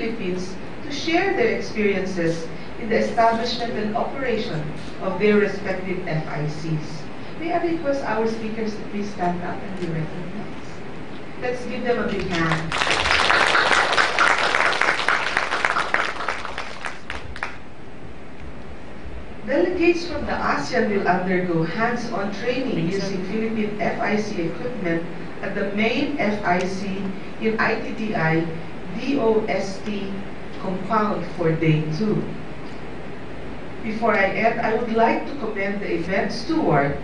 Philippines to share their experiences in the establishment and operation of their respective FICs. May I request our speakers to please stand up and be recognized. Let's give them a big hand. Delegates from the ASEAN will undergo hands-on training using Philippine FIC equipment at the main FIC in ITDI DOST compound for Day 2. Before I end, I would like to commend the event steward,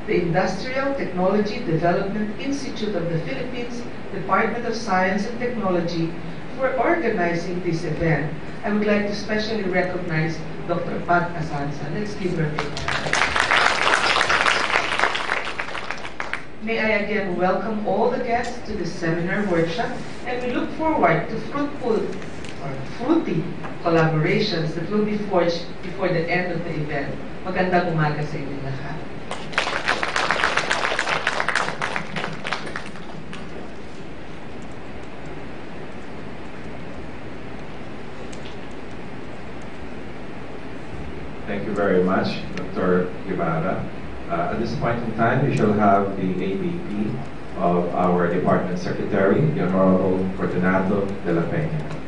the Industrial Technology Development Institute of the Philippines, Department of Science and Technology, for organizing this event. I would like to specially recognize Dr. Pat Asansa. Let's give her a big hand. May I again welcome all the guests to this seminar workshop, and we look forward to fruity collaborations that will be forged before the end of the event. Magandang umaga sa inyo lahat. Thank you very much, Dr. Guevara. At this point in time, we shall have the AVP of our Department Secretary, the Honorable Fortunato de la Peña.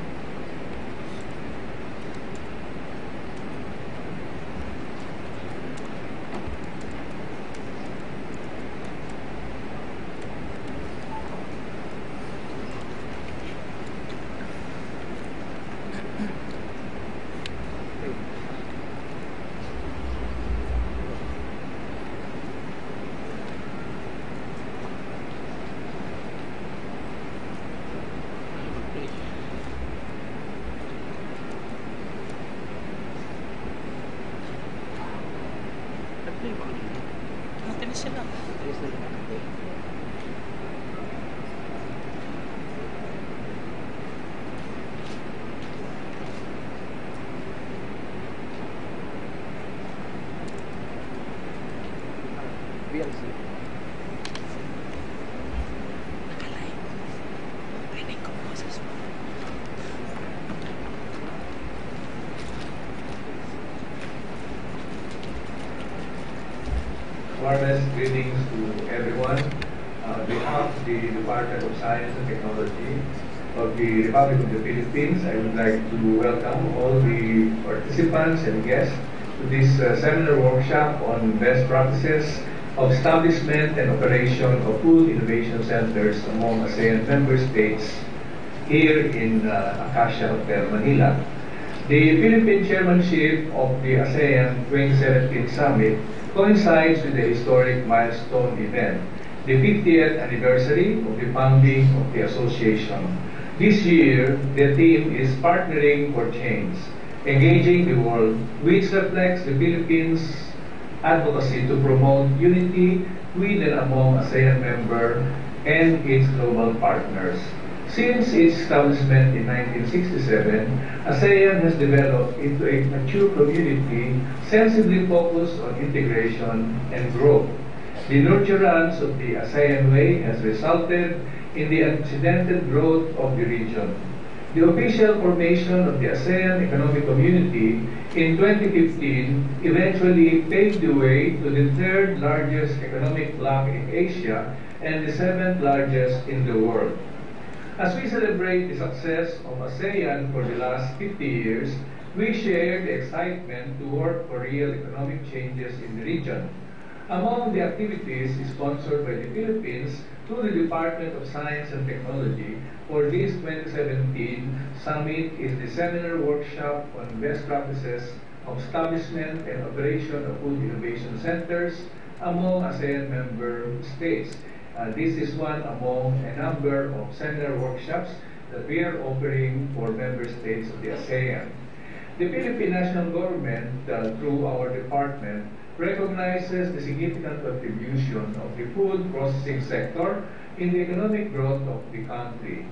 Warmest greetings to everyone. On behalf of the Department of Science and Technology of the Republic of the Philippines, I would like to welcome all the participants and guests to this seminar workshop on best practices of establishment and operation of food innovation centers among ASEAN member states here in ACACIA Hotel, Manila. The Philippine chairmanship of the ASEAN 2017 Summit coincides with the historic milestone event, the 50th anniversary of the founding of the association. This year, the theme is Partnering for Change, Engaging the World, which reflects the Philippines' advocacy to promote unity with and among ASEAN members and its global partners. Since its establishment in 1967, ASEAN has developed into a mature community sensibly focused on integration and growth. The nurturance of the ASEAN Way has resulted in the unprecedented growth of the region. The official formation of the ASEAN Economic Community in 2015 eventually paved the way to the third largest economic bloc in Asia and the seventh largest in the world. As we celebrate the success of ASEAN for the last 50 years, we share the excitement to work for real economic changes in the region. Among the activities sponsored by the Philippines through the Department of Science and Technology for this 2017 summit is the seminar workshop on best practices of establishment and operation of food innovation centers among ASEAN member states. This is one among a number of seminar workshops that we are offering for member states of the ASEAN. The Philippine national government, through our department, recognizes the significant contribution of the food processing sector in the economic growth of the country.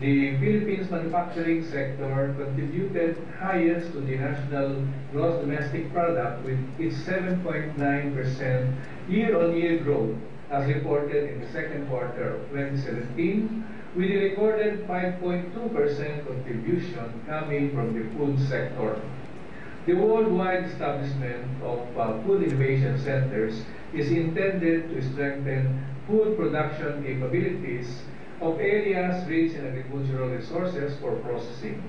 The Philippines manufacturing sector contributed highest to the national gross domestic product with its 7.9% year-on-year growth as reported in the second quarter of 2017, with a recorded 5.2% contribution coming from the food sector. The worldwide establishment of food innovation centers is intended to strengthen food production capabilities of areas rich in agricultural resources for processing.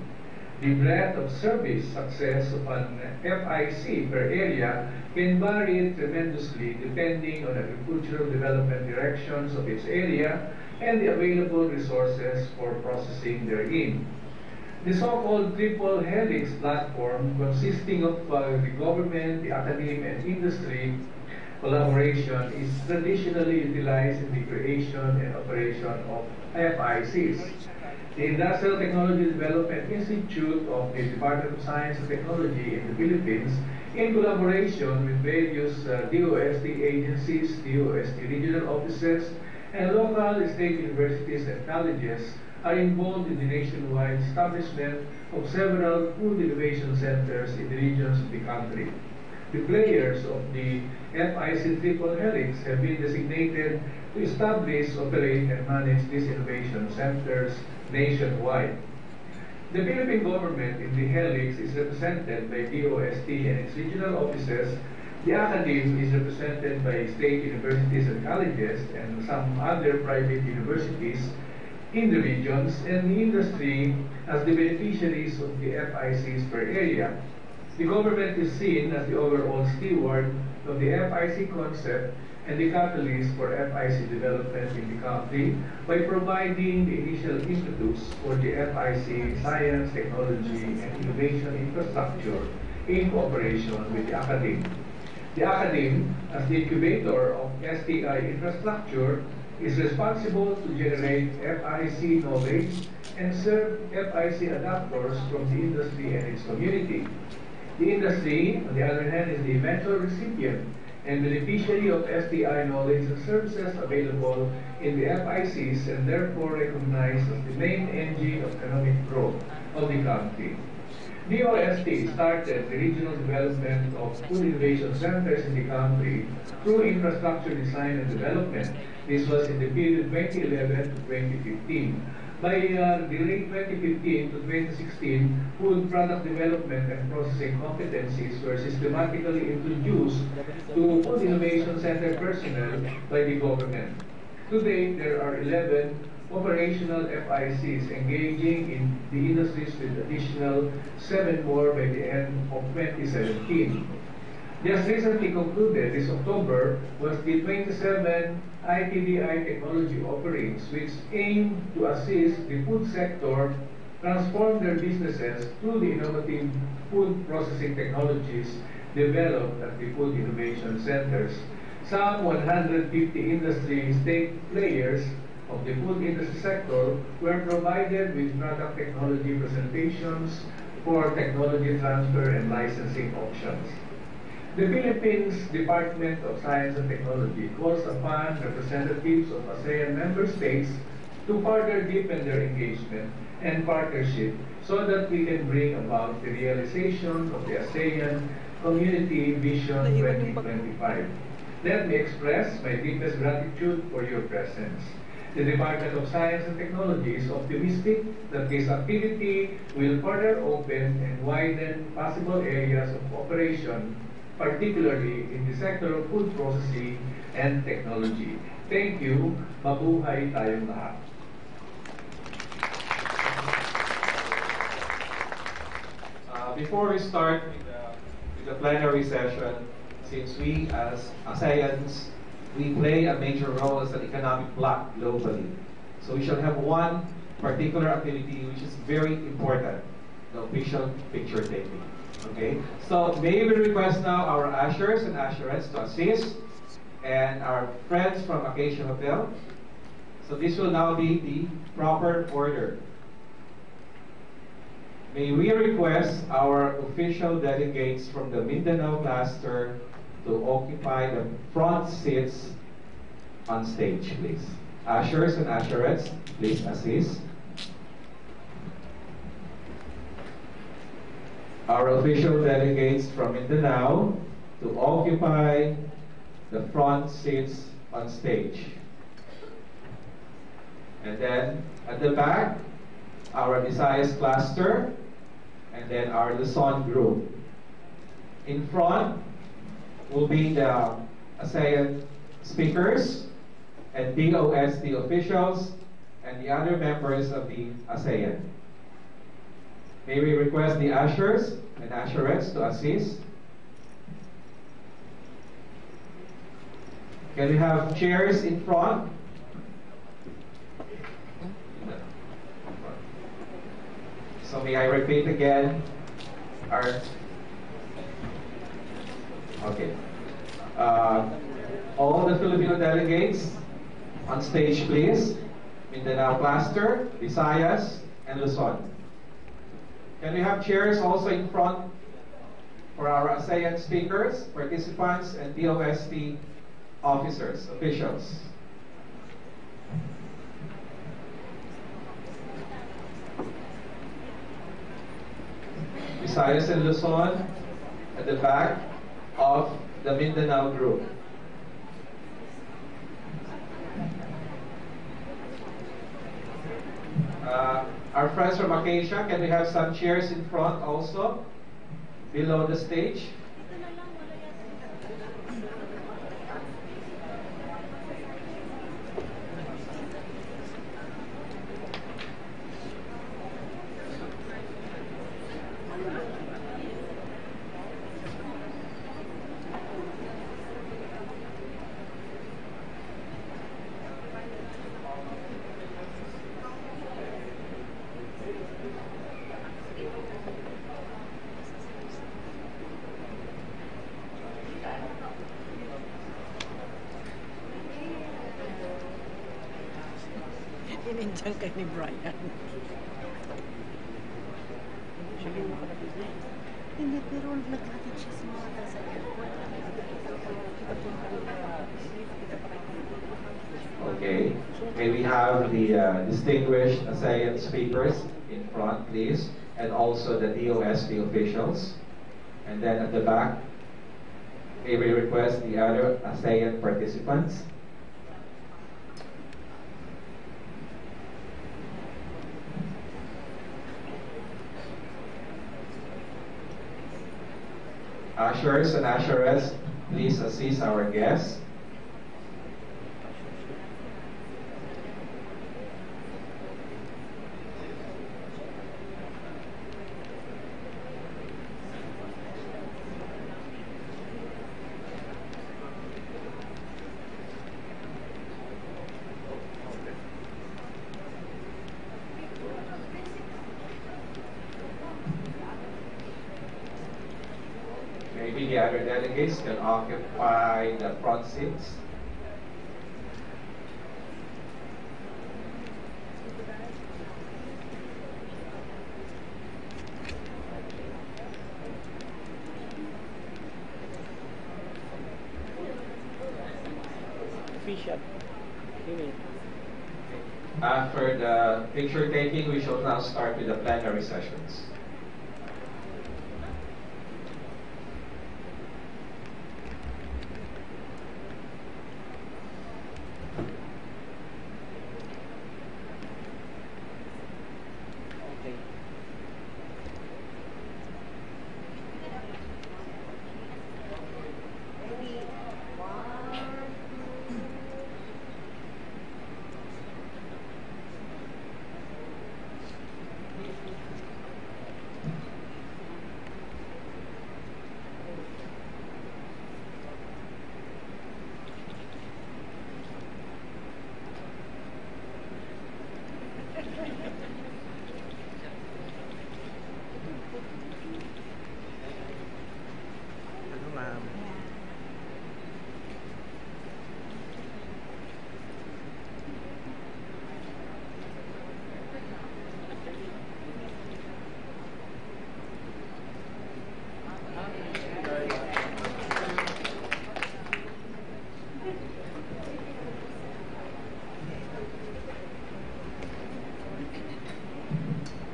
The breadth of service success of an FIC per area can vary tremendously depending on agricultural development directions of its area and the available resources for processing therein. The so-called triple helix platform, consisting of the government, the academe, and industry collaboration, is traditionally utilized in the creation and operation of FICs. The Industrial Technology Development Institute of the Department of Science and Technology in the Philippines, in collaboration with various DOST agencies, DOST regional offices, and local state universities and colleges, are involved in the nationwide establishment of several food innovation centers in the regions of the country. The players of the FIC Triple Helix have been designated to establish, operate, and manage these innovation centers nationwide. The Philippine government in the Helix is represented by DOST and its regional offices. The academe is represented by state universities and colleges and some other private universities in the regions, and the industry as the beneficiaries of the FICs per area. The government is seen as the overall steward of the FIC concept and the catalyst for FIC development in the country by providing the initial impetus for the FIC science, technology, and innovation infrastructure in cooperation with the academe. The academe, as the incubator of STI infrastructure, is responsible to generate FIC knowledge and serve FIC adapters from the industry and its community. The industry, on the other hand, is the eventual recipient and beneficiary of STI knowledge and services available in the FICs and therefore recognized as the main engine of economic growth of the country. DOST started the regional development of food innovation centers in the country through infrastructure design and development. This was in the period 2011 to 2015. By the late 2015 to 2016, food product development and processing competencies were systematically introduced to food innovation center personnel by the government. Today, there are 11 operational FICs engaging in the industries with additional 7 more by the end of 2017. Just recently concluded this October was the 27 ITDI technology offerings, which aim to assist the food sector transform their businesses through the innovative food processing technologies developed at the food innovation centers. Some 150 industry stake players of the food industry sector were provided with product technology presentations for technology transfer and licensing options. The Philippines Department of Science and Technology calls upon representatives of ASEAN member states to further deepen their engagement and partnership so that we can bring about the realization of the ASEAN Community Vision 2025. Let me express my deepest gratitude for your presence. The Department of Science and Technology is optimistic that this activity will further open and widen possible areas of cooperation, particularly in the sector of food processing and technology. Thank you. Mabuhay tayong lahat. Before we start with the plenary session, since we as ASEANs, we play a major role as an economic bloc globally. So we shall have one particular activity which is very important, the official picture taking. Okay? So may we request now our ushers and usherettes to assist, and our friends from ACACIA Hotel. So this will now be the proper order. May we request our official delegates from the Mindanao cluster to occupy the front seats on stage, please. Ushers and usherettes, please assist. Our official delegates from Mindanao to occupy the front seats on stage. And then at the back, our Visayas cluster, and then our Luzon group. In front will be the ASEAN speakers and DOST officials and the other members of the ASEAN. May we request the ushers and usherettes to assist. Can we have chairs in front? So may I repeat again? Okay. All the Filipino delegates on stage, please. Mindanao cluster, Visayas, and Luzon. Can we have chairs also in front for our ASEAN speakers, participants, and DOST officers, officials? Visayas and Luzon at the back of the Mindanao group. Our friends from ACACIA, can we have some chairs in front also, below the stage? Inindiyan kay ni Brian. Hindi, pero naghatid siya sa mga sa airport. Okay. May we have the distinguished ASEAN speakers in front, please, and also the DOST officials. And then at the back, may we request the other ASEAN participants. Ushers and usherettes, please assist our guests. Maybe the other delegates can occupy the front seats. After the picture taking, we shall now start with the plenary sessions.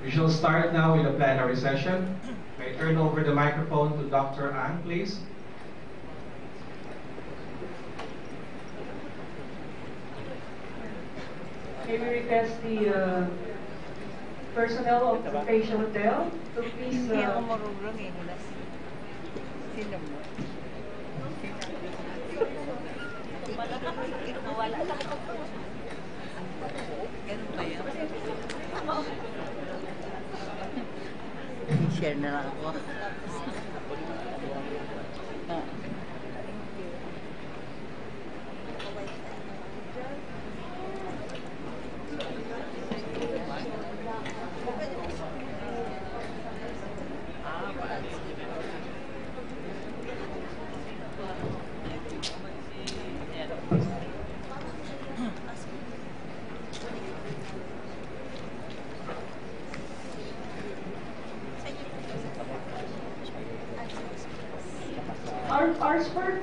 We shall start now with the plenary session. May I turn over the microphone to Dr. Ang, please. May we request the personnel of the Acacia Hotel to please Hindi ako marunong eh. Sino mo? Wala lang. Ganun ba yan? Share na lang ako.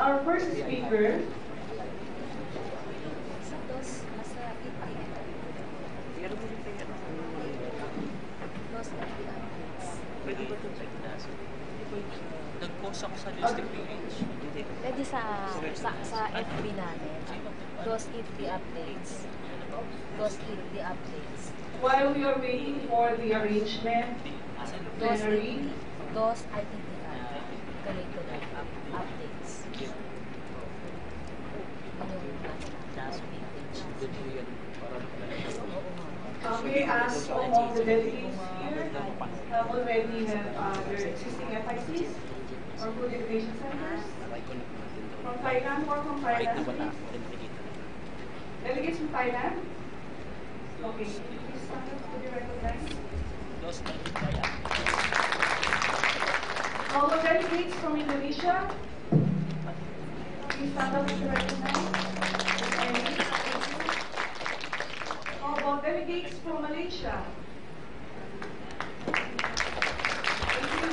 Our first speaker Pwede ba ito check na? Nag-post ako sa DOST-Philippines. Pwede sa FB namin. DOST-Philippines updates. DOST-Philippines updates. while we are waiting for the arrangement, plenary, DOST ITDI. Related updates. we ask all of the delegates here already have their existing FICs or food education centers. From Thailand or from Thailand, please. Delegates from Thailand? Okay, please stand up to be recognized. All the delegates from Indonesia, please stand up to be recognized. How about delegates from Malaysia? Thank you.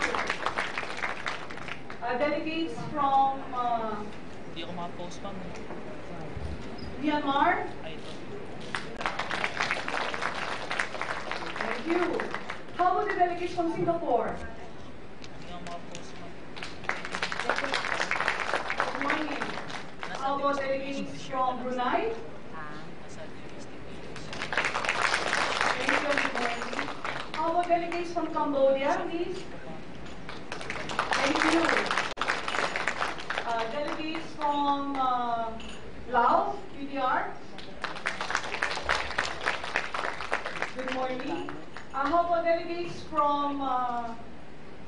Delegates from Hindi ako makapost pa mo. Myanmar? Ay, ito. Thank you. How about the delegates from Singapore? Hindi ako makapost pa. Good morning. How about delegates from Brunei? Nasa DOST-Philippines. Thank you. Good morning. How about delegates from Cambodia, please? Thank you. Delegates from Laos, PDR? Good morning. How about delegates from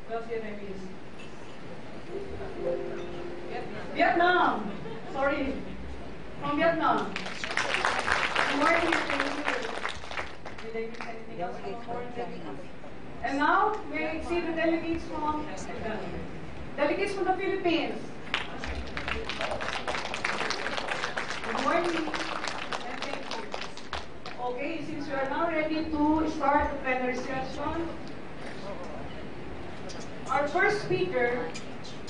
what's the name is? Vietnam. Sorry. From Vietnam. Good morning. Thank you. Did I miss anything else from foreign delegates? And now, may I see the delegates from the Philippines. Good morning. And thank you. Okay, since we are now ready to start the plenary session, our first speaker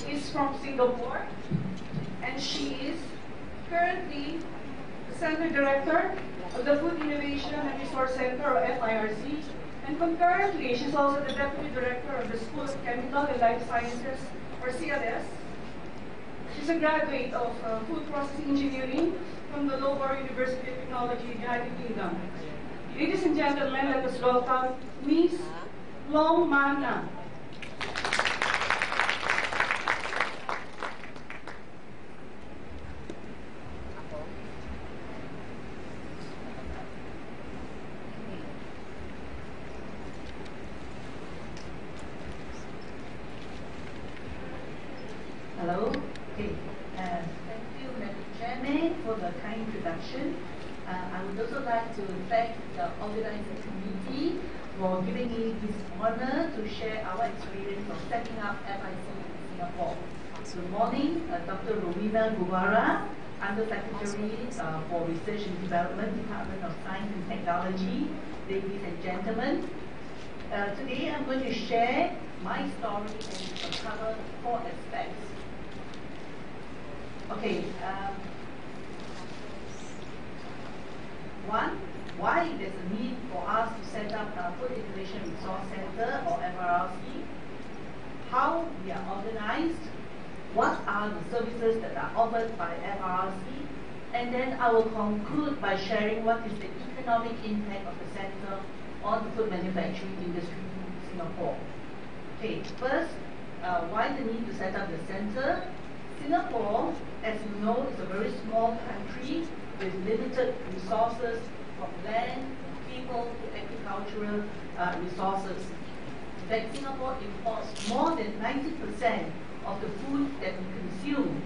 is from Singapore, and she is currently the Center Director of the Food Innovation and Resource Center, or FIRC, and concurrently, she's also the Deputy Director of the School of Chemical and Life Sciences, or CLS. She's a graduate of Food Processing Engineering from the Lohar University of Technology, United Kingdom. Ladies and gentlemen, let us welcome Miss Long Mana. Hello. Okay. Thank you, Madam Chairman, for the kind introduction. I would also like to thank the organizing committee for giving me this honor to share our experience of setting up FIC in Singapore. Good morning, Dr. Rowena Gubara, Undersecretary for Research and Development, Department of Science and Technology, ladies and gentlemen. Today I'm going to share my story and it will cover 4 aspects. Okay, one, why there's a need for us to set up a Food Innovation Resource Center, or FRRC, how we are organized, what are the services that are offered by FRRC, and then I will conclude by sharing what is the economic impact of the center on the food manufacturing industry in Singapore. Okay, first, why the need to set up the center? Singapore, as you know, is a very small country with limited resources from land, people to agricultural resources. In fact, Singapore imports more than 90% of the food that we consume.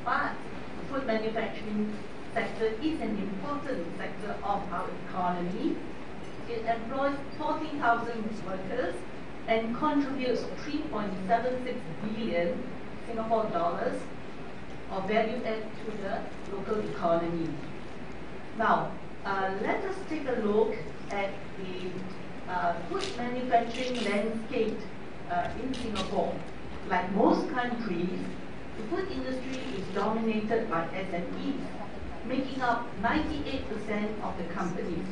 But the food manufacturing sector is an important sector of our economy. It employs 14,000 workers and contributes 3.76 billion Singapore dollars of value add to the local economy. Now, let us take a look at the food manufacturing landscape in Singapore. Like most countries, the food industry is dominated by SMEs, making up 98% of the companies.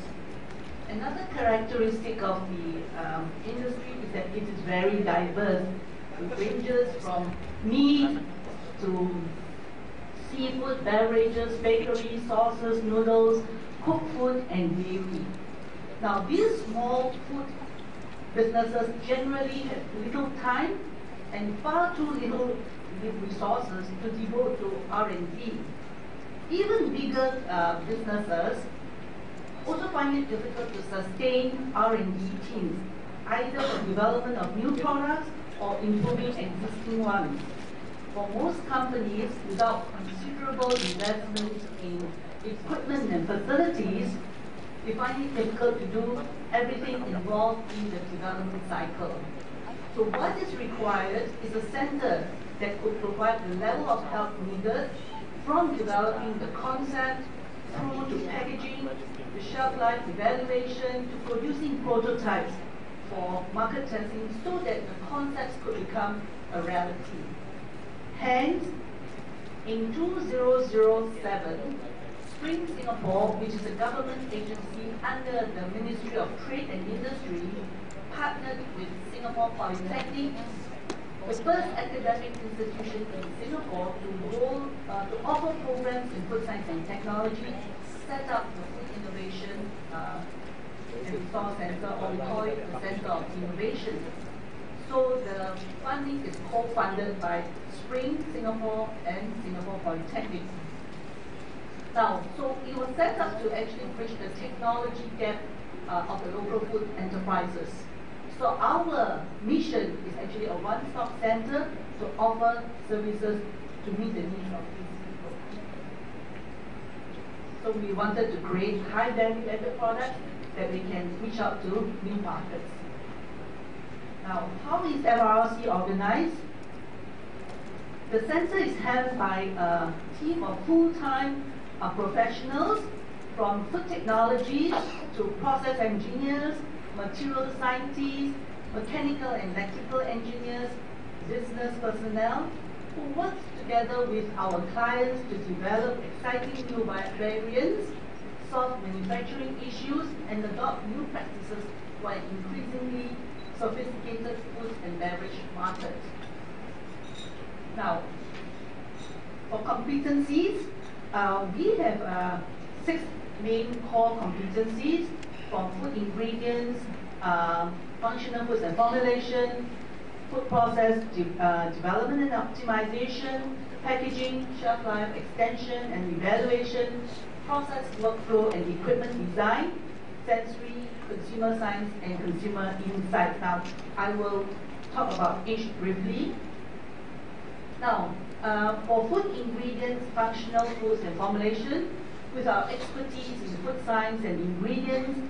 Another characteristic of the industry is that it is very diverse. It ranges from meat to seafood, beverages, bakery, sauces, noodles, cooked food, and dairy. Now, these small food businesses generally have little time and far too little resources to devote to R&D. Even bigger businesses also find it difficult to sustain R&D teams, either for development of new products or improving existing ones. For most companies, without considerable investment in equipment and facilities, they find it difficult to do everything involved in the development cycle. So what is required is a center that could provide the level of help needed from developing the concept through to packaging, the shelf life evaluation, to producing prototypes for market testing so that the concepts could become a reality. Hence, in 2007, Spring Singapore, which is a government agency under the Ministry of Trade and Industry, partnered with Singapore Polytechnic, the first academic institution in Singapore to offer programs in food science and technology, set up the Food Innovation and Resource Center, or we call it the Center of Innovation. So the funding is co-funded by Spring Singapore and Singapore Polytechnic. Now, so it was set up to actually bridge the technology gap of the local food enterprises. So our mission is actually a one-stop center to offer services to meet the needs of these people. So we wanted to create high-value added products that we can reach out to new markets. Now, how is FRRC organized? The center is held by a team of full-time professionals from food technologies to process engineers, material scientists, mechanical and electrical engineers, business personnel, who work together with our clients to develop exciting new variants, solve manufacturing issues, and adopt new practices for an increasingly sophisticated food and beverage market. Now, for competencies, we have 6 main core competencies, from food ingredients, functional foods and formulation, food process development and optimization, packaging, shelf life extension and evaluation, process workflow and equipment design, sensory, consumer science, and consumer insight. Now, I will talk about each briefly. Now, for food ingredients, functional foods and formulation, with our expertise in food science and ingredients,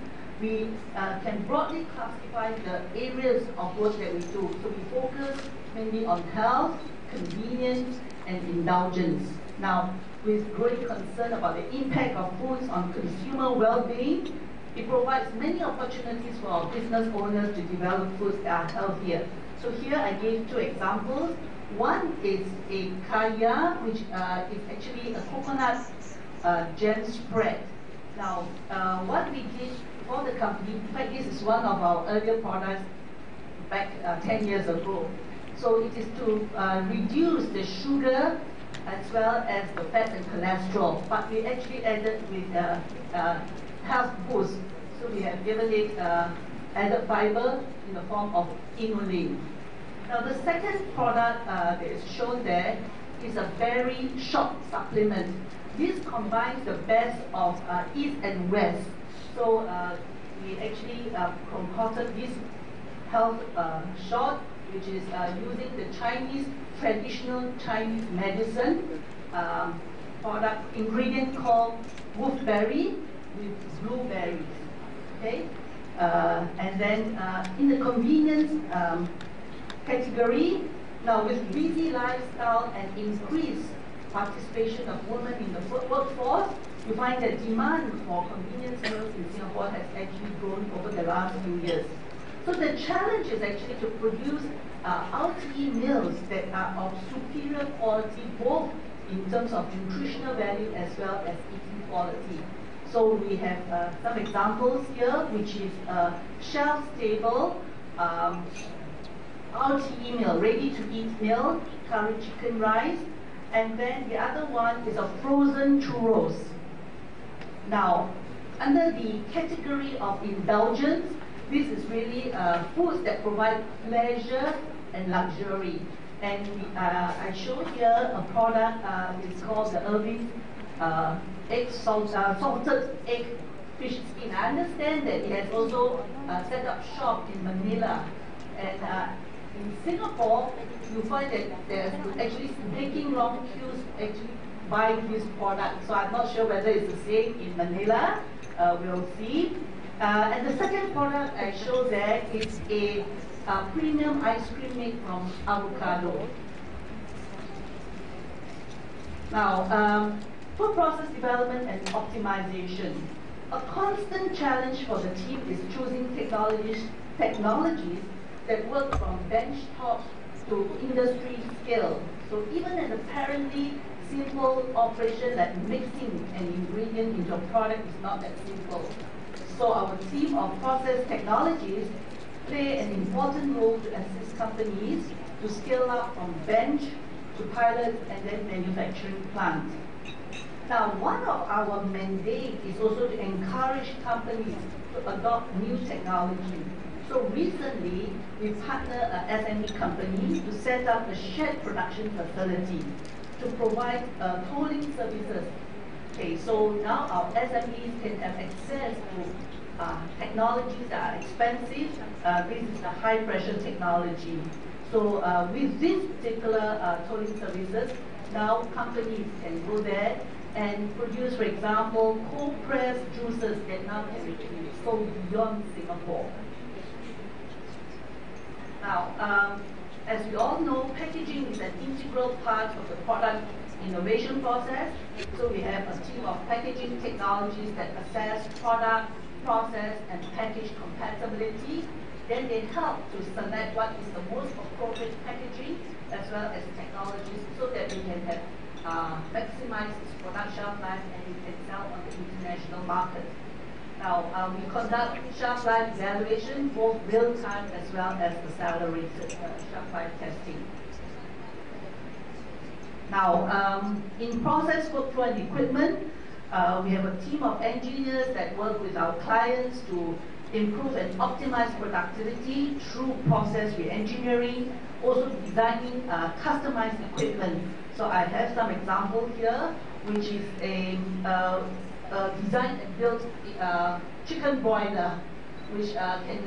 we can broadly classify the areas of work that we do. So we focus mainly on health, convenience, and indulgence. Now, with growing concern about the impact of foods on consumer well-being, it provides many opportunities for our business owners to develop foods that are healthier. So here I gave 2 examples. One is a kaya, which is actually a coconut jam spread. Now, what we did for the company, in fact, this is one of our earlier products back 10 years ago. So it is to reduce the sugar as well as the fat and cholesterol. But we actually added with health boost. So we have given it added fiber in the form of inulin. Now the second product that is shown there is a very short supplement. This combines the best of East and West. So we actually concocted this health shot, which is using the Chinese, traditional Chinese medicine product ingredient called wolfberry with blueberries. Okay? And then in the convenience category, now with busy lifestyle and increased participation of women in the workforce, you find that demand for convenience meals in Singapore has actually grown over the last few years. So the challenge is actually to produce RTE meals that are of superior quality, both in terms of nutritional value as well as eating quality. So we have some examples here, which is shelf-stable RTE meal, ready-to-eat meal, curry chicken rice, and then the other one is a frozen churros. Now, under the category of indulgence, this is really foods that provide pleasure and luxury. And I show here a product, it's called the Irving salted egg fish skin. I understand that it has also set up shop in Manila. And in Singapore, you find that there's actually taking long queues actually buying this product. So I'm not sure whether it's the same in Manila. We'll see. And the second product I show there is a premium ice cream made from avocado. Now, food process development and optimization. A constant challenge for the team is choosing technologies that work from bench top to industry scale. So even an apparently simple operation like mixing an ingredient into a product is not that simple. So our team of process technologies play an important role to assist companies to scale up from bench to pilot and then manufacturing plant. Now, one of our mandates is also to encourage companies to adopt new technology. So recently, we partnered an SME company to set up a shared production facility to provide tolling services. Okay, so now our SMEs can have access to technologies that are expensive. This is the high pressure technology. So with this particular tolling services, now companies can go there and produce, for example, cold pressed juices that now can be sold beyond Singapore. Now, as we all know, packaging is an integral part of the product innovation process. So we have a team of packaging technologies that assess product, process, and package compatibility. Then they help to select what is the most appropriate packaging as well as technologies so that we can have maximize its product shelf life and we can sell on the international market. Now, we conduct shelf life evaluation, both real-time as well as accelerated shelf life testing. Now, in process workflow and equipment, we have a team of engineers that work with our clients to improve and optimize productivity through process re-engineering, also designing customized equipment. So I have some example here, which is a designed and built chicken broiler, which can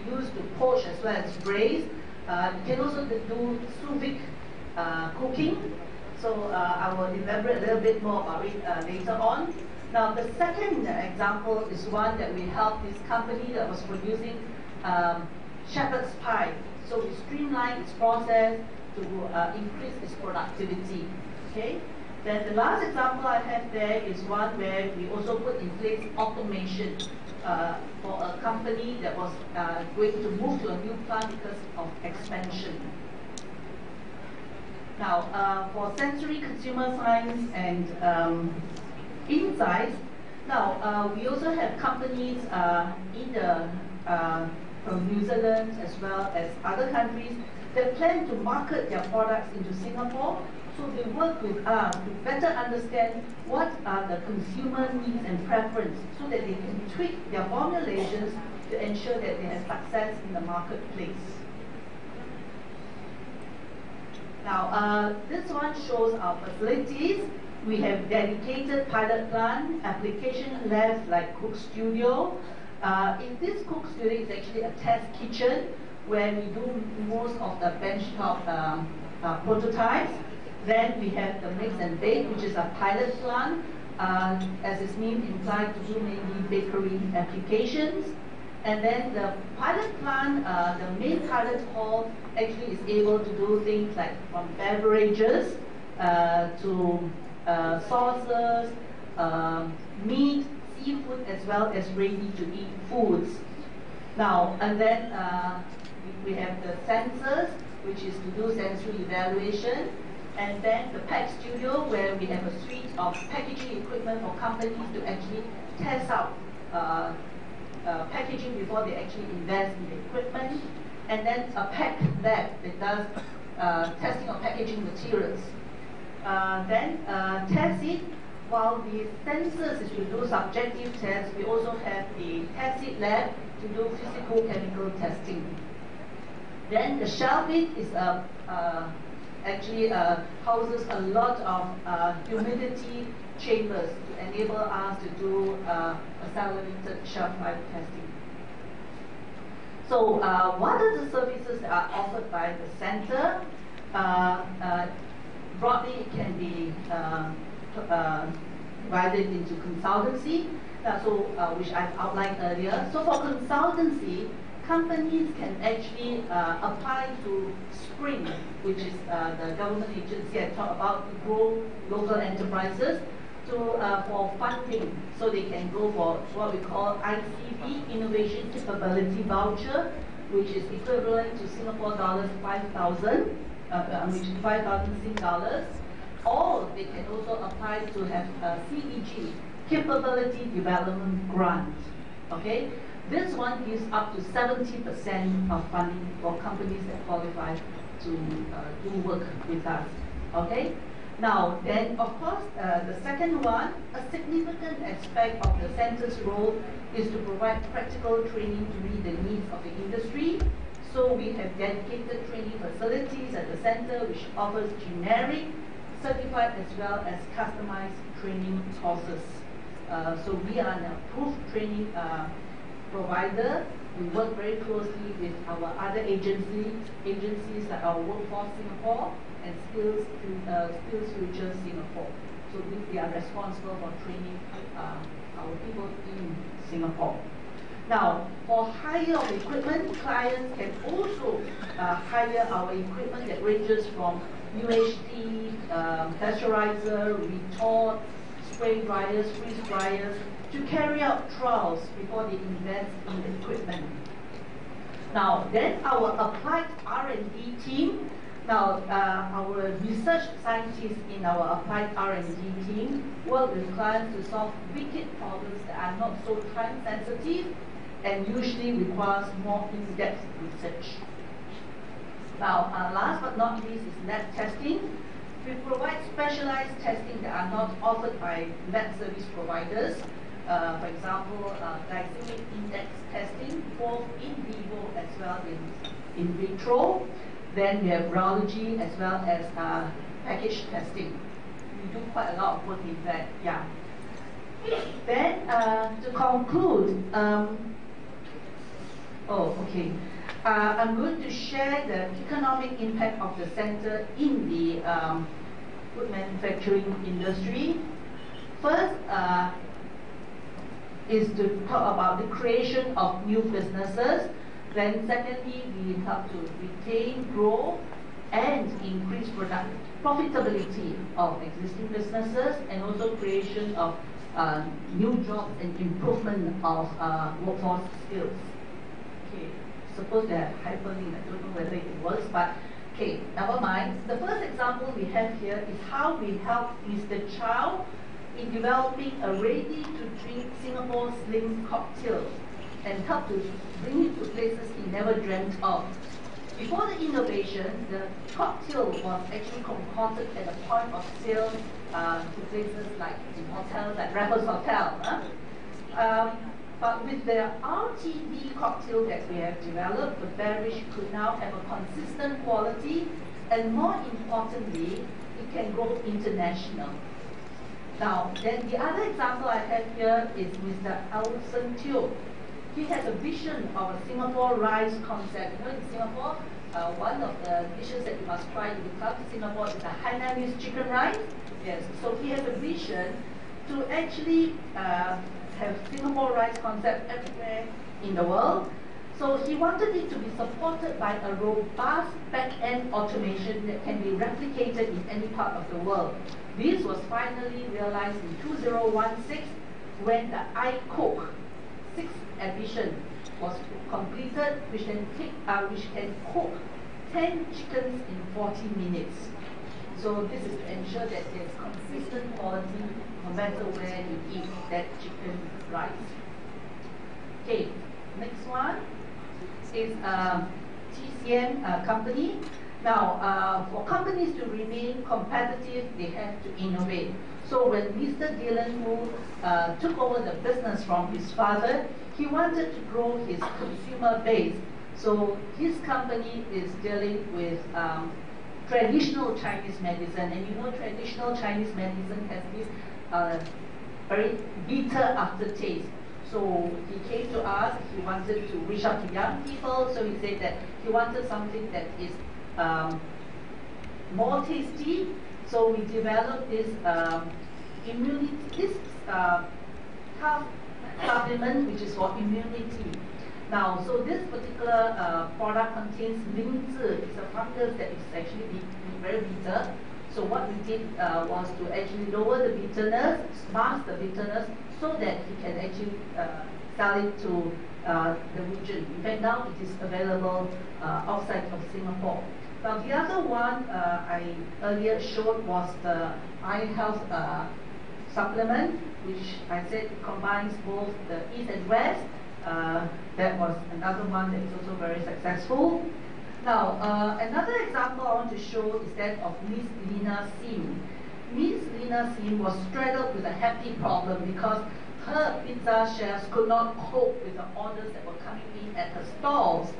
be used to poach as well as braise. You can also do sous vide cooking. So I will elaborate a little bit more about it later on. Now the second example is one that we helped this company that was producing shepherd's pie. So we streamlined its process to increase its productivity. Okay. Then the last example I have there is one where we also put in place automation for a company that was going to move to a new plant because of expansion. Now, for sensory consumer science and insights, now we also have companies from New Zealand as well as other countries that plan to market their products into Singapore. So they work with us to better understand what are the consumer needs and preference so that they can tweak their formulations to ensure that they have success in the marketplace. Now, this one shows our facilities. We have dedicated pilot plant, application labs like Cook Studio. In this Cook Studio is actually a test kitchen where we do most of the benchtop prototypes. Then we have the mix and bake, which is a pilot plant, as its name implies, to do mainly bakery applications. And then the pilot plant, the main pilot hall, actually is able to do things like from beverages to sauces, meat, seafood, as well as ready-to-eat foods. Now, and then we have the sensors, which is to do sensory evaluation. And then the pack studio, where we have a suite of packaging equipment for companies to actually test out packaging before they actually invest in the equipment. And then a pack lab that does testing of packaging materials. Then test it. While the sensors is to do subjective tests, we also have a test it lab to do physical chemical testing. Then the shelf it is actually houses a lot of humidity chambers to enable us to do accelerated shelf life testing. So what are the services that are offered by the center? Broadly, it can be divided into consultancy, which I've outlined earlier. So for consultancy, companies can actually apply to SPRING, which is the government agency I talked about to grow local enterprises, for funding. So they can go for what we call ICV, Innovation Capability Voucher, which is equivalent to Singapore dollars 5,000, which is 5,000 Sing dollars. Or they can also apply to have a CDG, Capability Development Grant. Okay? This one gives up to 70% of funding for companies that qualify to do work with us. Okay? Now, then, of course, the second one, a significant aspect of the center's role is to provide practical training to meet the needs of the industry. So we have dedicated training facilities at the center, which offers generic, certified, as well as customized training courses. So we are an approved training provider. We work very closely with our other agencies like our Workforce Singapore and Skills Future Singapore. So we are responsible for training our people in Singapore. Now, for hire of equipment, clients can also hire our equipment that ranges from UHT, pasteurizer, retort, spray dryers, freeze dryers, to carry out trials before they invest in the equipment. Now, then our applied R&D team. Now, our research scientists in our applied R&D team work with clients to solve wicked problems that are not so time sensitive and usually requires more in-depth research. Now, last but not least is lab testing. We provide specialized testing that are not offered by lab service providers. For example, glycemic index testing, both in vivo as well as in vitro. Then we have virology as well as package testing. We do quite a lot of work in that, yeah. Then to conclude, I'm going to share the economic impact of the center in the food manufacturing industry. First is to talk about the creation of new businesses. Then secondly, we help to retain, grow, and increase profitability of existing businesses, and also creation of new jobs and improvement of workforce skills. Okay, suppose they have hyperlink, I don't know whether it works, but okay, never mind. The first example we have here is how we help Mr. Chow in developing a ready-to-drink Singapore Slim cocktail and help to bring it to places he never dreamt of. before the innovation, the cocktail was actually concocted at the point of sale to places like in hotels, like Raffles Hotel. But with the RTD cocktail that we have developed, the beverage could now have a consistent quality, and more importantly, it can go international. Now, then the other example I have here is Mr. Alson Teo. He has a vision of a Singapore rice concept. You know, in Singapore, one of the dishes that you must try if you come to Singapore is the Hainanese chicken rice. Yes, so he has a vision to actually have Singapore rice concept everywhere in the world. So he wanted it to be supported by a robust back-end automation that can be replicated in any part of the world. This was finally realized in 2016 when the iCook 6th edition was completed, which can cook 10 chickens in 40 minutes. So this is to ensure that there's consistent quality no matter where you eat that chicken rice. Okay, next one is TCM company. Now, for companies to remain competitive, they have to innovate. So when Mr. Dylan, who took over the business from his father, he wanted to grow his consumer base. So his company is dealing with traditional Chinese medicine, and you know traditional Chinese medicine has this very bitter aftertaste. So he came to us, he wanted to reach out to young people, so he said that he wanted something that is more tasty. So we developed this health supplement, which is for immunity. Now, so this particular product contains linzi. It's a fungus that is actually very bitter. So what we did was to actually lower the bitterness, mask the bitterness, so that he can actually sell it to the region. In fact, now it is available outside of Singapore. Now, the other one I earlier showed was the eye health supplement, which I said combines both the East and West. That was another one that is also very successful. Now, another example I want to show is that of Miss Lina Sim. Miss Lina Sim was straddled with a happy problem because her pizza chefs could not cope with the orders that were coming in at her stalls.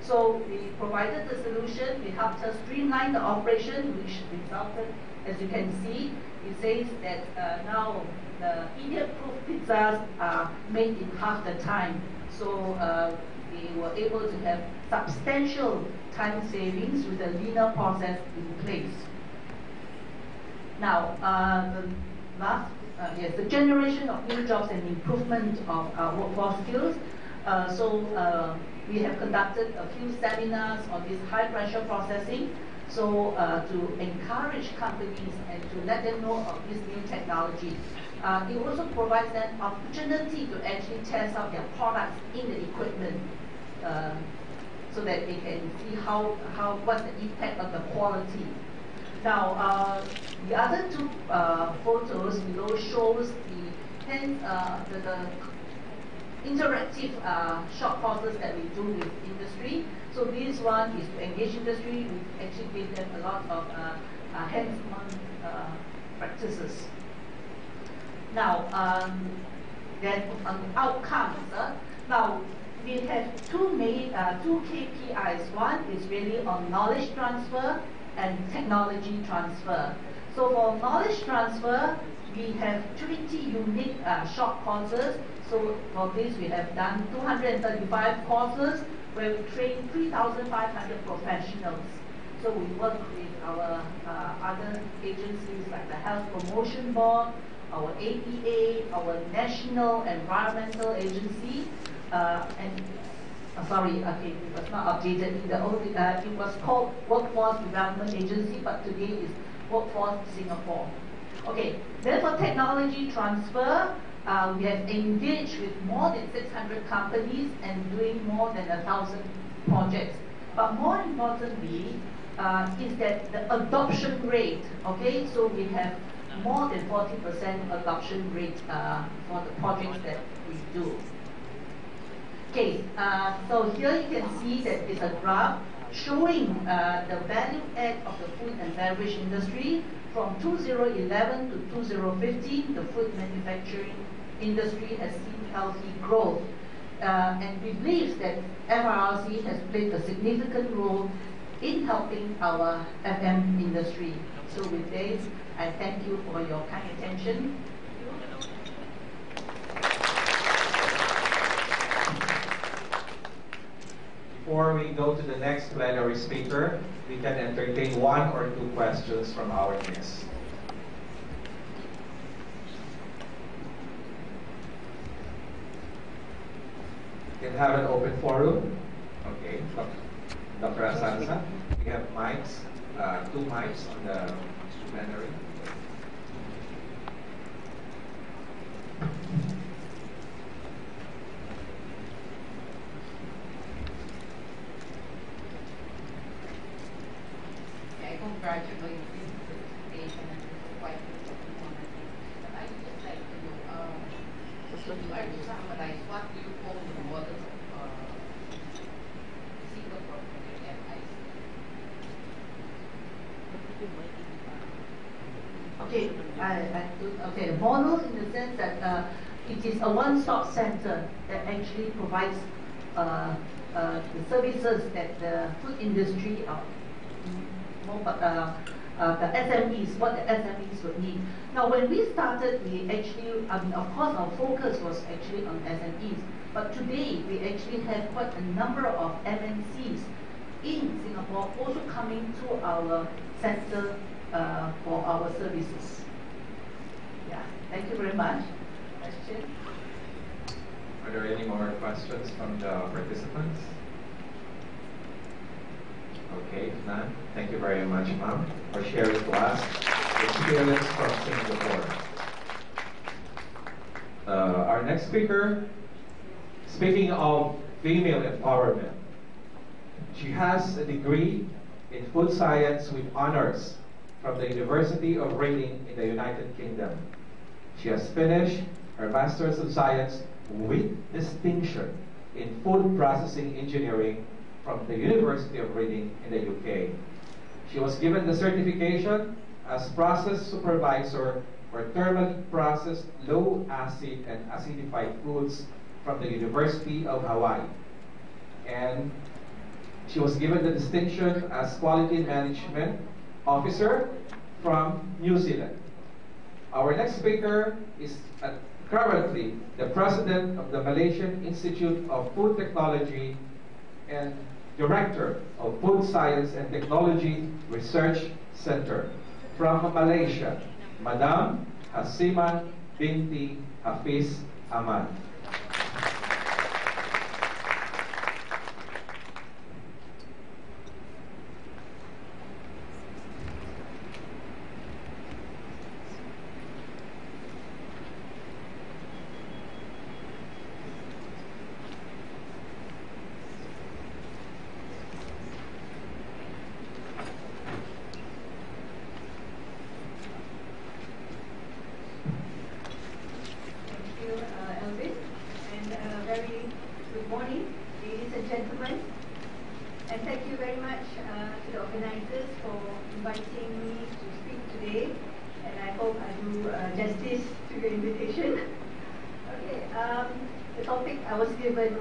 So we provided the solution, we helped her streamline the operation, which resulted, as you can see, it says that now the idiot-proof pizzas are made in half the time. So we were able to have substantial time savings with a leaner process in place. Now, the last, the generation of new jobs and improvement of workforce skills. We have conducted a few seminars on this high-pressure processing, so to encourage companies and to let them know of this new technology. It also provides them opportunity to actually test out their products in the equipment, so that they can see what's the impact of the quality. Now, the other two photos below shows the interactive short courses that we do with industry. So this one is to engage industry. We actually give them a lot of hands-on practices. Now, then on outcomes. Now, we have two KPIs. One is really on knowledge transfer and technology transfer. So for knowledge transfer, we have 20 unique short courses. So for this, we have done 235 courses where we train 3,500 professionals. So we work with our other agencies like the Health Promotion Board, our APA, our National Environmental Agency, it was not updated. It was called Workforce Development Agency, but today is Workforce Singapore. Okay, then for technology transfer, we have engaged with more than 600 companies and doing more than 1,000 projects. But more importantly, is that the adoption rate, okay? So we have more than 40% adoption rate for the projects that we do. Okay, so here you can see that it's a graph. showing the value add of the food and beverage industry from 2011 to 2015. The food manufacturing industry has seen healthy growth, and we believe that FRRC has played a significant role in helping our FM industry. So with this, I thank you for your kind attention. Before we go to the next plenary speaker, we can entertain one or two questions from our guests. We can have an open forum. Okay, Dr. Asansa, we have mics, 2 mics on the plenary. Congratulate you for the presentation, and this is quite important one, I think. But I would just like to know, if you are to summarize, what do you call the model of Singapore for the FIC? Okay, the model in the sense that it is a one-stop center that actually provides the services that the food industry the SMEs, what the SMEs would need. Now, when we started, we actually, of course, our focus was actually on SMEs. But today, we actually have quite a number of MNCs in Singapore also coming to our center for our services. Yeah, thank you very much. Question? Are there any more questions from the participants? Okay, if none, thank you very much, ma'am, for sharing to us the experience from Singapore. Our next speaker, speaking of female empowerment, she has a degree in food science with honors from the University of Reading in the United Kingdom. She has finished her Master's of Science with distinction in food processing engineering from the University of Reading in the UK. She was given the certification as process supervisor for thermally processed low acid and acidified foods from the University of Hawaii. And she was given the distinction as quality management officer from New Zealand. Our next speaker is currently the president of the Malaysian Institute of Food Technology and Director of Food Science and Technology Research Center from Malaysia, Madam Hasiman binti Hafiz Ahmad.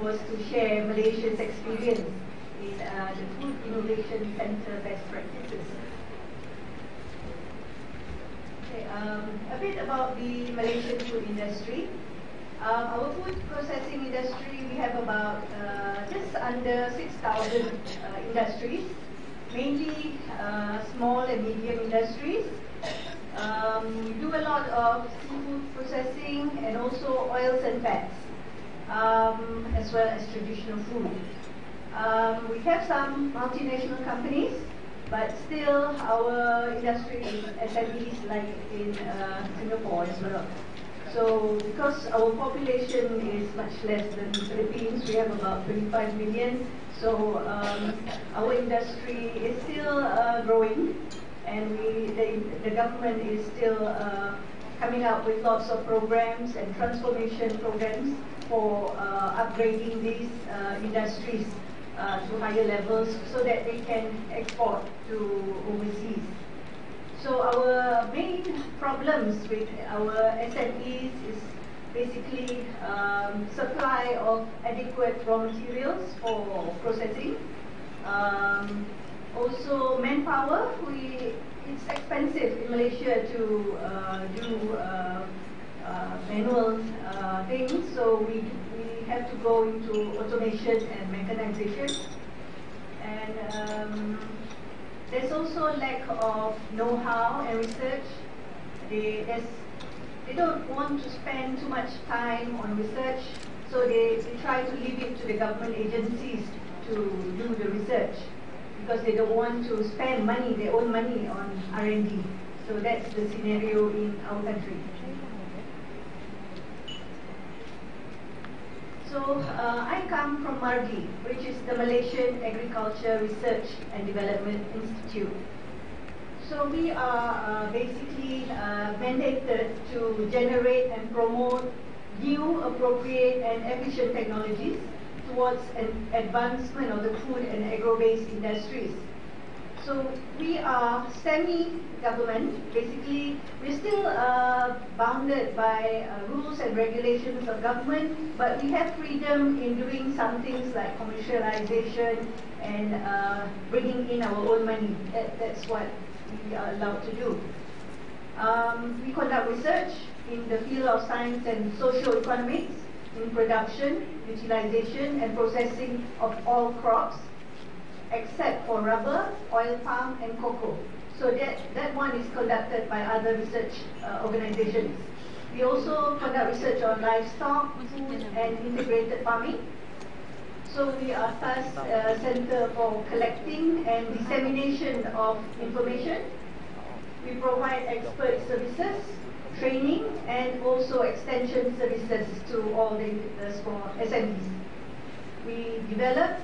Was to share Malaysia's experience in the Food Innovation Center best practices. Okay, a bit about the Malaysian food industry. Our food processing industry, we have about just under 6,000 industries, mainly small and medium industries. We do a lot of seafood processing and also oils and fats. As well as traditional food. We have some multinational companies, but still our industry is SMEs like in Singapore as well. So because our population is much less than the Philippines, we have about 25 million, so our industry is still growing, and the government is still coming up with lots of programs and transformation programs for upgrading these industries to higher levels so that they can export to overseas. So our main problems with our SMEs is basically supply of adequate raw materials for processing. Also manpower, it's expensive in Malaysia to do manual things, so we have to go into automation and mechanization. And there's also lack of know-how and research. They don't want to spend too much time on research, so they try to leave it to the government agencies to do the research because they don't want to spend money, their own money on R&D. So that's the scenario in our country. So I come from MARGI, which is the Malaysian Agriculture Research and Development Institute. So we are basically mandated to generate and promote new, appropriate and efficient technologies towards an advancement of the food and agro-based industries. So we are semi-government. Basically, we're still bounded by rules and regulations of government, but we have freedom in doing some things like commercialization and bringing in our own money. That's what we are allowed to do. We conduct research in the field of science and social economics, in production, utilization and processing of all crops, except for rubber, oil palm and cocoa. So that one is conducted by other research organizations. We also conduct research on livestock, food and integrated farming. So we are thus a center for collecting and dissemination of information. We provide expert services, training and also extension services to all the small SMEs. We develop,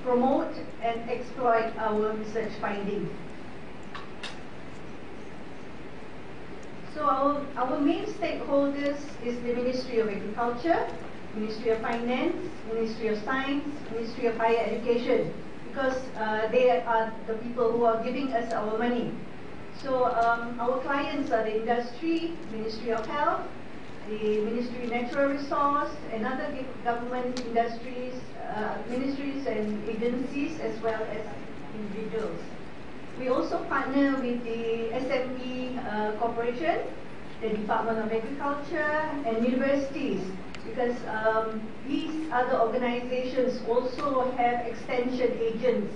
promote and exploit our research findings. So our main stakeholders is the Ministry of Agriculture, Ministry of Finance, Ministry of Science, Ministry of Higher Education, because they are the people who are giving us our money. So our clients are the industry, Ministry of Health, the Ministry of Natural Resource, and other government industries, ministries and agencies, as well as individuals. We also partner with the SME Corporation, the Department of Agriculture, and universities, because these other organizations also have extension agents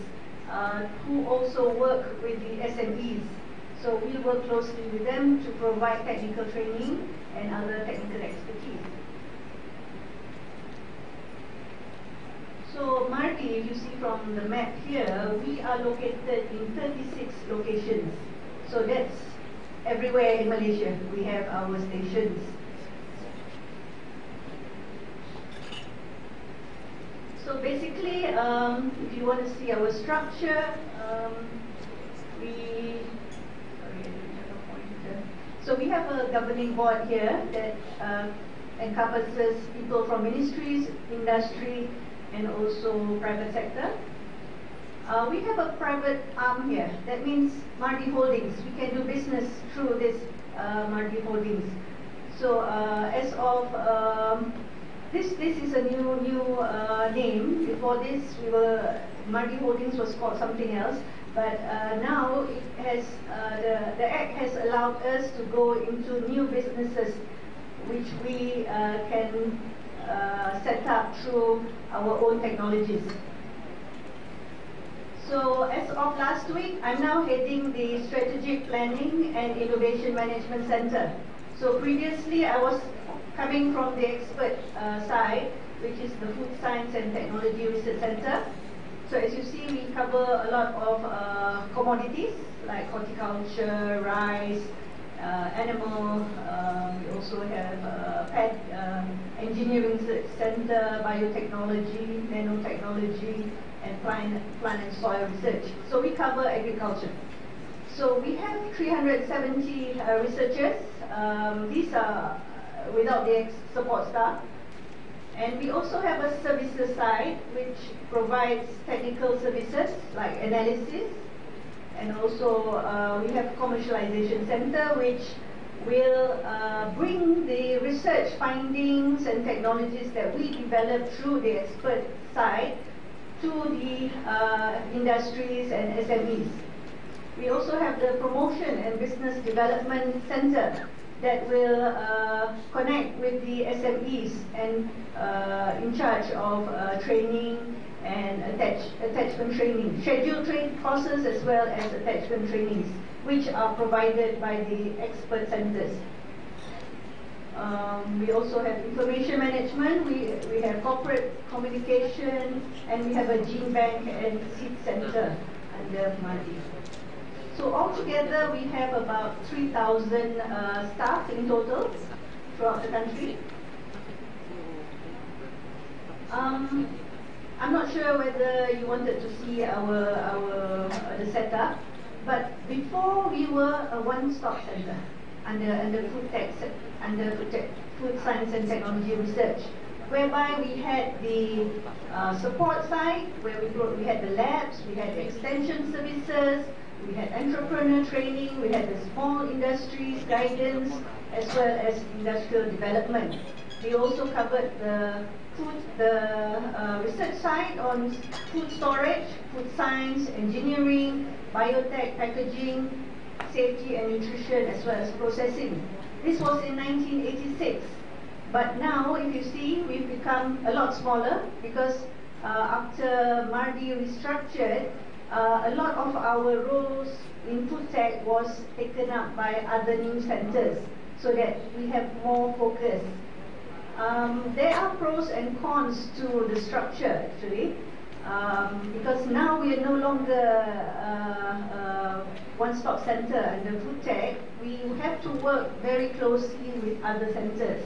who also work with the SMEs. So we work closely with them to provide technical training and other technical expertise. So MARGI, if you see from the map here, we are located in 36 locations. So that's everywhere in Malaysia. We have our stations. So basically, if you want to see our structure, so we have a governing board here that encompasses people from ministries, industry, and also private sector. We have a private arm here. That means MARGI Holdings. We can do business through this MARGI Holdings. So as of this is a new name. Before this, MARGI Holdings was called something else. But now it has the Act has allowed us to go into new businesses, which we can set up through our own technologies. So as of last week, I'm now heading the Strategic Planning and Innovation Management Center. So previously, I was coming from the expert side, which is the Food Science and Technology Research Center. So as you see, we cover a lot of commodities like horticulture, rice, animal. We also have pet engineering center, biotechnology, nanotechnology, and plant and soil research. So we cover agriculture. So we have 370 researchers. These are without the support staff. And we also have a services side which provides technical services like analysis, and also we have commercialization center which will bring the research findings and technologies that we develop through the expert side to the industries and SMEs. We also have the promotion and business development center that will connect with the SMEs and in charge of training and attachment training, scheduled training courses as well as attachment trainings, which are provided by the expert centers. We also have information management, we have corporate communication, and we have a gene bank and seed center under MADI. So altogether we have about 3,000 staff in total throughout the country. I'm not sure whether you wanted to see the setup, but before we were a one-stop center under food science and technology research, whereby we had the support side where we had the labs, we had extension services, we had entrepreneur training, we had the small industries guidance, as well as industrial development. We also covered the research side on food storage, food science, engineering, biotech, packaging, safety and nutrition, as well as processing. This was in 1986. But now, if you see, we've become a lot smaller because after MARDI restructured, a lot of our roles in food tech was taken up by other new centers so that we have more focus. There are pros and cons to the structure actually, because now we are no longer one-stop center under food tech. We have to work very closely with other centers.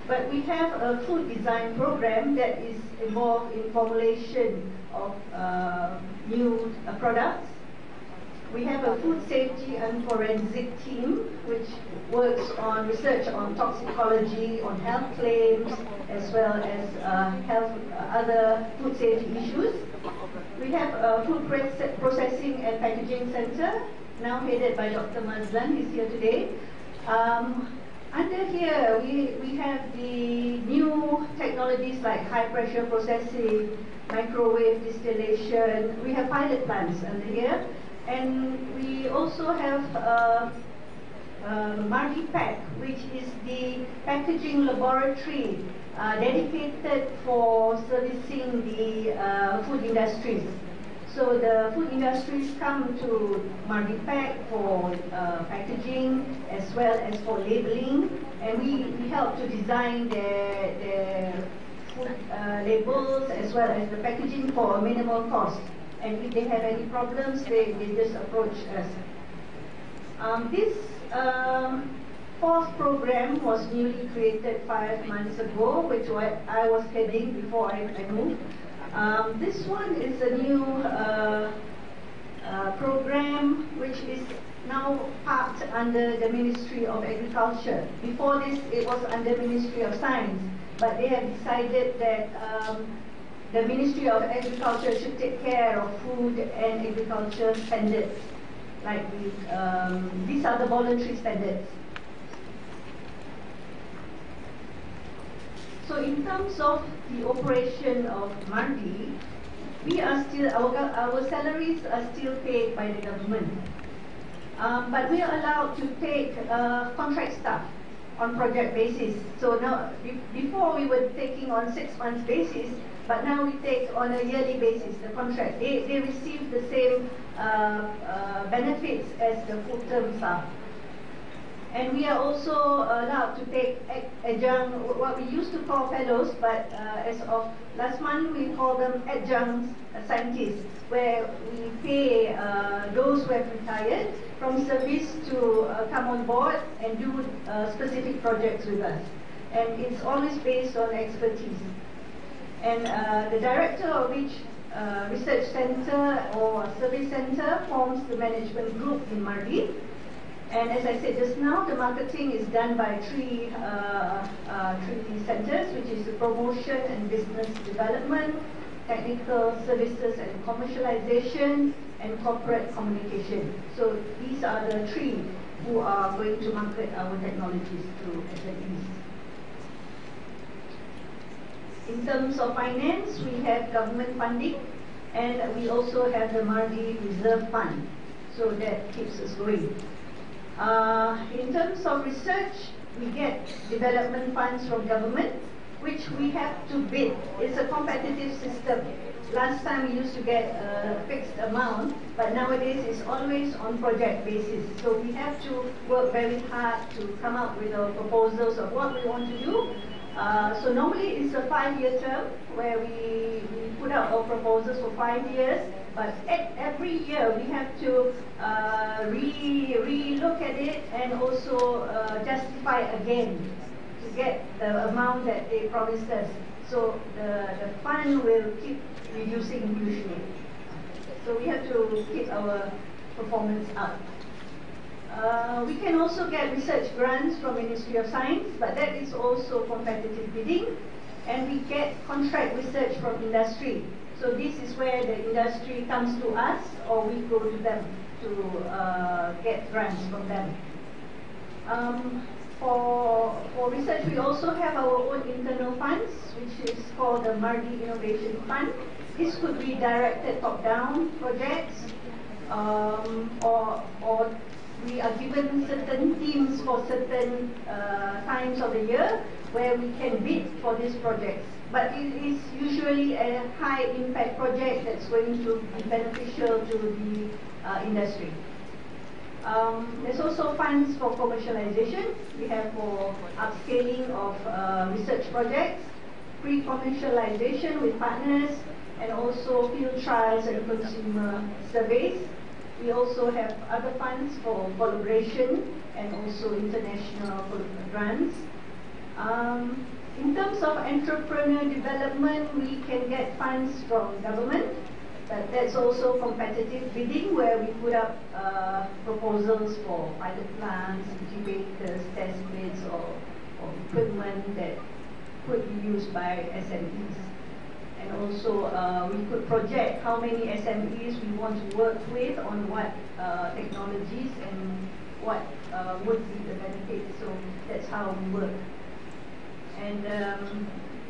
But we have a food design program that is involved in formulation of new products. We have a food safety and forensic team which works on research on toxicology, on health claims, as well as other food safety issues. We have a food processing and packaging center, now headed by Dr. Mazlan, he's here today. Under here, we have the new technologies like high pressure processing, microwave distillation. We have pilot plants under here. And we also have MARDI Pack, which is the packaging laboratory dedicated for servicing the food industries. So the food industries come to MARDI Pack for packaging as well as for labeling, and we help to design their food labels as well as the packaging for a minimal cost. And if they have any problems, they just approach us. This fourth program was newly created 5 months ago, which I was heading before I moved. This one is a new program which is now parked under the Ministry of Agriculture. Before this, it was under Ministry of Science, but they have decided that the Ministry of Agriculture should take care of food and agriculture standards. Like these are the voluntary standards. So in terms of the operation of MARDI, we are still, our salaries are still paid by the government. But we are allowed to take contract staff on project basis. So now, before we were taking on 6 months basis, but now we take on a yearly basis, the contract. They receive the same benefits as the full-term staff. And we are also allowed to take adjunct, what we used to call fellows, but as of last month we call them adjunct scientists, where we pay those who have retired from service to come on board and do specific projects with us. And it's always based on expertise. And the director of each research center or service center forms the management group in MARDI. And as I said just now, the marketing is done by three centers, which is the promotion and business development, technical services and commercialization, and corporate communication. So these are the three who are going to market our technologies to SMEs. In terms of finance, we have government funding, and we also have the Mardi Reserve Fund. So that keeps us going. In terms of research, we get development funds from government, which we have to bid. It's a competitive system. Last time we used to get a fixed amount, but nowadays it's always on project basis. So we have to work very hard to come up with our proposals of what we want to do. So normally it's a 5-year term where we put out our proposals for 5 years, but every year we have to re-look at it and also justify again to get the amount that they promised us. So the fund will keep reducing usually. So we have to keep our performance up. We can also get research grants from Ministry of Science, but that is also competitive bidding. And we get contract research from industry. So this is where the industry comes to us, or we go to them to get grants from them. For research, we also have our own internal funds, which is called the Mardi Innovation Fund. This could be directed top-down projects, or we are given certain themes for certain times of the year where we can bid for these projects. But it is usually a high-impact project that's going to be beneficial to the industry. There's also funds for commercialization. We have for upscaling of research projects, pre-commercialization with partners, and also field trials and consumer surveys. We also have other funds for collaboration and also international grants. In terms of entrepreneur development, we can get funds from government, but that's also competitive bidding where we put up proposals for pilot plants, incubators, test beds, or equipment that could be used by SMEs. And also we could project how many SMEs we want to work with on what technologies and what would be the benefits. So that's how we work. And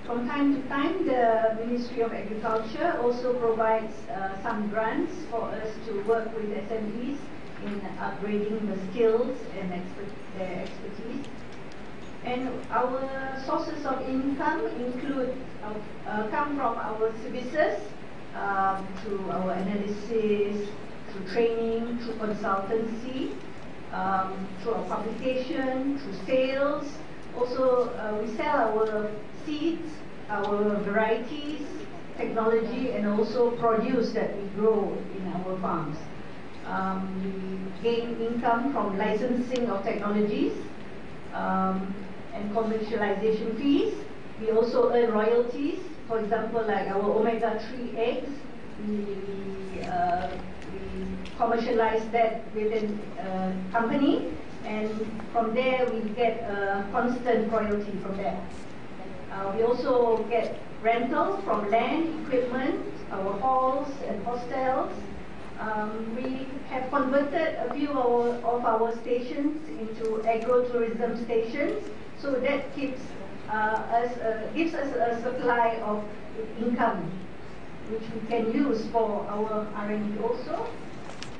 from time to time, the Ministry of Agriculture also provides some grants for us to work with SMEs in upgrading the skills and their expertise. And our sources of income include come from our services, through our analysis, through training, through consultancy, through our publication, through sales. Also, we sell our seeds, our varieties, technology, and also produce that we grow in our farms. We gain income from licensing of technologies and commercialization fees. We also earn royalties. For example, like our omega-3 eggs, we commercialize that within a company, and from there we get a constant royalty from there. We also get rental from land, equipment, our halls and hostels. We have converted a few of our stations into agro-tourism stations, so that gives us a supply of income, which we can use for our R&D also.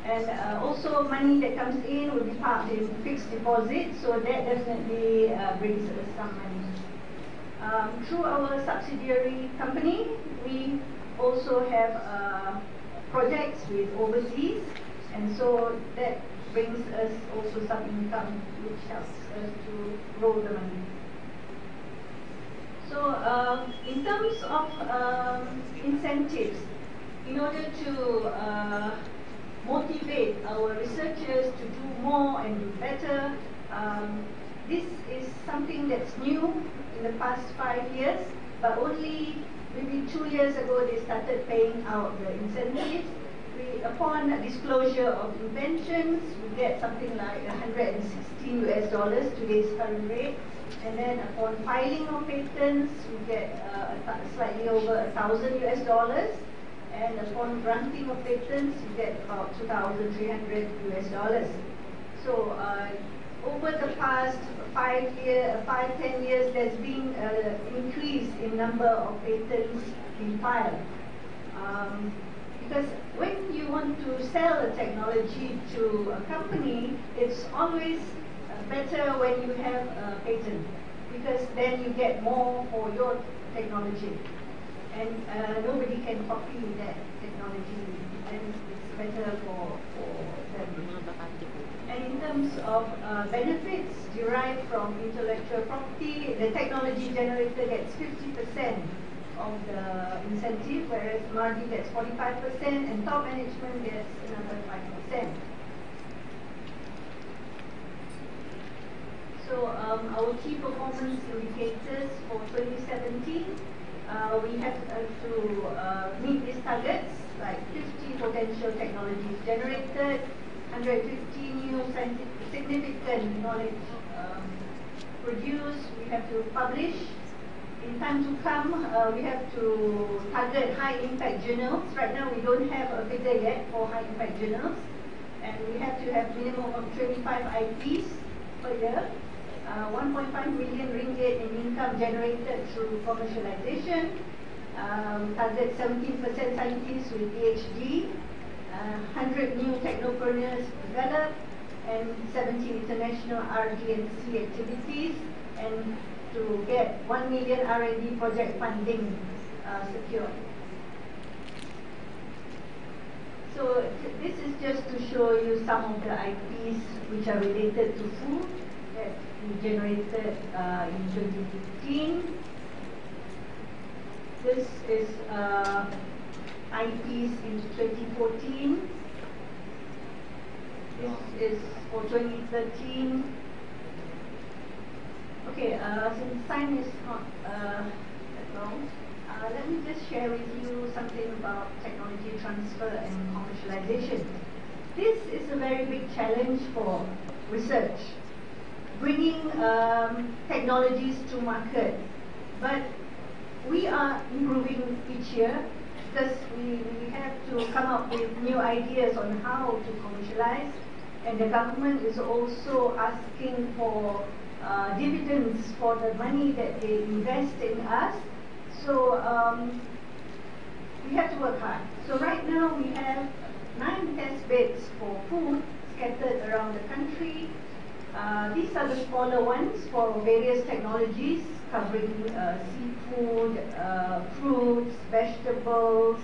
And also money that comes in will be parked in fixed deposit, so that definitely brings us some money. Through our subsidiary company, we also have projects with overseas, and so that brings us also some income, which helps us to grow the money. So in terms of incentives, in order to motivate our researchers to do more and do better, this is something that's new in the past 5 years, but only maybe 2 years ago they started paying out the incentives. upon disclosure of inventions, we get something like 116 US dollars, today's current rate. And then upon filing of patents, we get slightly over 1,000 US dollars. And upon granting of patents, you get about 2,300 US dollars. So over the past 10 years, there's been an increase in number of patents being filed. Because when you want to sell a technology to a company, it's always better when you have a patent, because then you get more for your technology. And nobody can copy that technology, and it's better for them. And in terms of benefits derived from intellectual property, the technology generator gets 50% of the incentive, whereas Mardi gets 45% and top management gets another 5%. So our key performance indicators for 2017, we have to meet these targets, like 50 potential technologies generated, 150 new significant knowledge produced. We have to publish. In time to come, we have to target high-impact journals. Right now, we don't have a figure yet for high-impact journals. And we have to have minimum of 25 IPs per year, 1.5 million ringgit in income generated through commercialization, target 17% scientists with PhD, 100 new technopreneurs developed, and 17 international R&D and C activities, and to get 1 million R&D project funding secured. So this is just to show you some of the IPs which are related to food that we generated in 2015. This is IPs in 2014. This is for 2013. Okay, since time is not that long, let me just share with you something about technology transfer and commercialization. This is a very big challenge for research, bringing technologies to market. But we are improving each year, because we have to come up with new ideas on how to commercialize, and the government is also asking for dividends for the money that they invest in us. So we have to work hard. So right now we have 9 test beds for food scattered around the country. These are the smaller ones for various technologies covering seafood, fruits, vegetables,